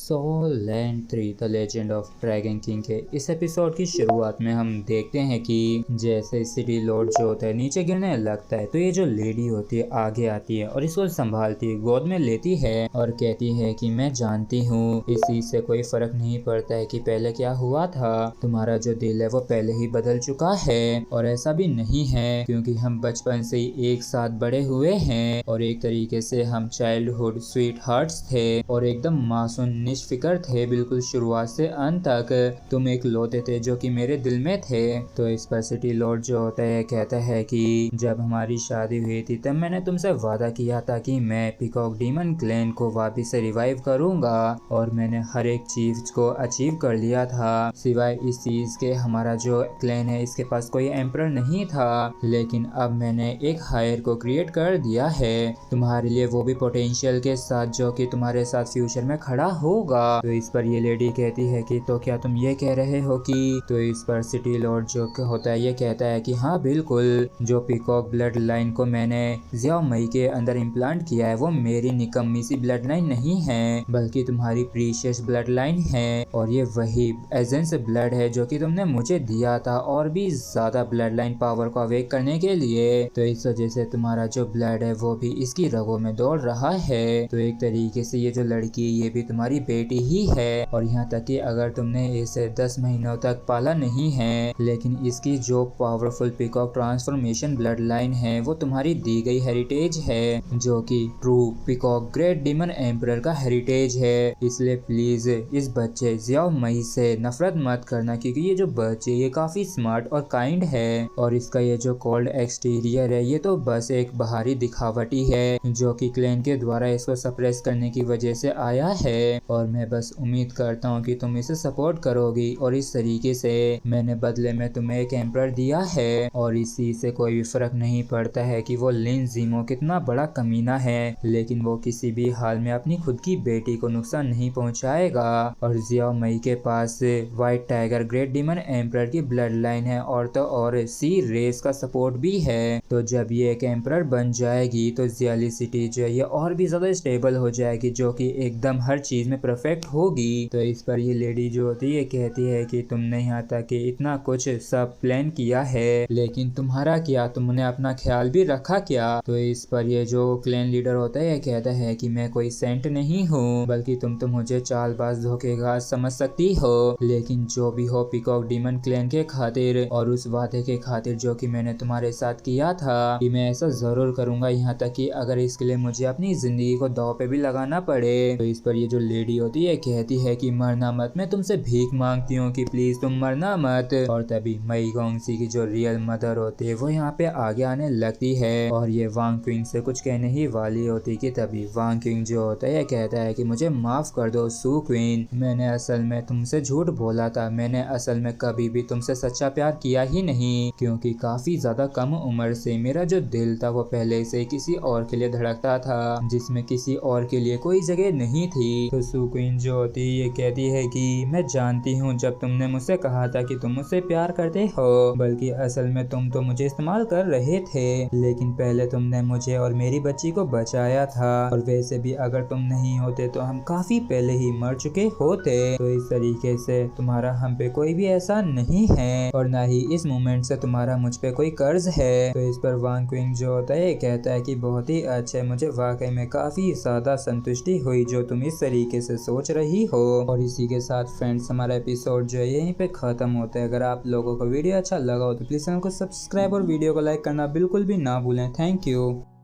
सोलैंड 3 the legend of dragon king के इस episode की शुरुआत में हम देखते हैं कि जैसे सिटी लॉर्ड जो होता है नीचे गिरने लगता है तो ये जो लेडी होती है आगे आती है और इसको संभालती है, गोद में लेती है और कहती है कि मैं जानती हूँ इस चीज से कोई फर्क नहीं पड़ता है कि पहले क्या हुआ था, तुम्हारा जो दिल है वो पहले ही बदल चुका है और ऐसा भी नहीं है क्योंकि हम बचपन से ही एक साथ बड़े हुए हैं और एक तरीके से हम चाइल्डहुड स्वीट हार्ट्स थे और एकदम मासूम निष्फिक्र थे बिल्कुल शुरुआत से अंत तक। तुम एक लौते थे जो कि मेरे दिल में थे। तो इस पर सिटी लॉर्ड जो होता है कहता है कि जब हमारी शादी हुई थी तब मैंने तुमसे वादा किया था कि मैं पीकॉक डीमन क्लैन को वापस से रिवाइव करूंगा और मैंने हर एक चीज को अचीव कर लिया था सिवाय इस चीज के हमारा जो क्लैन है इसके पास कोई एम्परर नहीं था, लेकिन अब मैंने एक हायर को क्रिएट कर दिया है तुम्हारे लिए, वो भी पोटेंशियल के साथ जो कि तुम्हारे साथ फ्यूचर में खड़ा होगा। तो इस पर ये लेडी कहती है कि तो क्या तुम ये कह रहे हो कि, तो इस पर सिटी लॉर्ड जो होता है ये कहता है कि हाँ बिल्कुल, जो पीकॉक ब्लड लाइन को मैंने जियाओ मई के अंदर इम्प्लांट किया है वो मेरी निकम्मी सी ब्लड लाइन नहीं है बल्कि तुम्हारी प्रीशियस ब्लड लाइन है और ये वही एजेंस ब्लड है जो कि तुमने मुझे दिया था और भी ज्यादा ब्लड लाइन पावर को अवेक करने के लिए। तो इस वजह से तुम्हारा जो ब्लड है वो भी इसकी रगों में दौड़ रहा है। तो एक तरीके से ये जो लड़की ये भी तुम्हारी बेटी ही है और यहाँ तक कि अगर तुमने इसे 10 महीनों तक पाला नहीं है लेकिन इसकी जो powerful peacock transformation blood line है वो तुम्हारी दी गई हेरिटेज है जो कि true peacock great demon emperor का हेरिटेज है। इसलिए प्लीज इस बच्चे जियाओ मई से नफरत मत करना क्योंकि ये जो बच्चे ये काफी स्मार्ट और काइंड है और इसका ये जो कोल्ड एक्सटीरियर है ये तो बस एक बाहरी दिखावटी है जो कि क्लैन के द्वारा इसको सप्रेस करने की वजह से आया है और मैं बस उम्मीद करता हूँ कि तुम इसे सपोर्ट करोगी और इस तरीके से मैंने बदले में तुम्हें एक एम्परर दिया है और इसी से कोई भी फर्क नहीं पड़ता है कि वो लिन जीमो कितना बड़ा कमीना है लेकिन वो किसी भी हाल में अपनी खुद की बेटी को नुकसान नहीं पहुंचाएगा और जियाओ मई के पास white tiger great demon emperor की ब्लड लाइन है और तो और सी रेस का सपोर्ट भी है। तो जब ये एक एम्परर बन जाएगी तो जियाली सिटी जो है ये और भी ज्यादा स्टेबल हो जाएगी जो कि एकदम हर चीज में परफेक्ट होगी। तो इस पर ये लेडी जो होती है कहती है कि तुमने यहाँ तक कि इतना कुछ सब प्लान किया है लेकिन तुम्हारा क्या, तुमने अपना ख्याल भी रखा क्या। तो इस पर ये जो क्लैन लीडर होता है ये कहता है कि मैं कोई सेंट नहीं हूँ बल्कि तुम तो मुझे चालबाज धोखेबाज समझ सकती हो, लेकिन जो भी हो पीकॉक डीमन क्लैन के खातिर और उस वादे के खातिर जो कि मैंने तुम्हारे साथ किया था कि मैं ऐसा जरूर करूंगा, यहाँ तक कि अगर इसके लिए मुझे अपनी जिंदगी को दांव पे भी लगाना पड़े। तो इस पर ये जो लेडी होती है कहती है कि मरना मत, मैं तुमसे भीख मांगती हूँ कि प्लीज तुम मरना मत। और तभी मई गोंगसी की जो रियल मदर होती है वो यहाँ पे आगे आने लगती है और ये वांग क्विंग से कुछ कहने ही वाली होती कि तभी वांग क्विंग जो होता है कहता है कि मुझे माफ कर दो सू क्वीन, मैंने असल में तुमसे झूठ बोला था, मैंने असल में कभी भी तुमसे सच्चा प्यार किया ही नहीं क्योंकि काफी ज्यादा कम उम्र से मेरा जो दिल था वो पहले से किसी और के लिए धड़कता था जिसमें किसी और के लिए कोई जगह नहीं थी। तो सू क्वीन जो होती है ये कहती है कि मैं जानती हूँ जब तुमने मुझसे कहा था कि तुम मुझसे प्यार करते हो बल्कि असल में तुम तो मुझे इस्तेमाल कर रहे थे, लेकिन पहले तुमने मुझे और मेरी बच्ची को बचाया था और वैसे भी अगर तुम नहीं होते तो हम काफी पहले ही मर चुके होते। तो इस तरीके से तुम्हारा हम पे कोई भी ऐसा नहीं है और ना ही इस मोमेंट से तुम्हारा मुझ पे कोई कर्ज है। तो इस पर वांग क्विंग जो होता है कहता है कि बहुत ही अच्छा, मुझे वाकई में काफी ज्यादा संतुष्टि हुई जो तुम इस तरीके से सोच रही हो। और इसी के साथ फ्रेंड्स हमारा एपिसोड जो है यहीं पे खत्म होता है। अगर आप लोगों को वीडियो अच्छा लगा हो तो प्लीज चैनल को सब्सक्राइब और वीडियो को लाइक करना बिल्कुल भी ना भूलें। Thank you.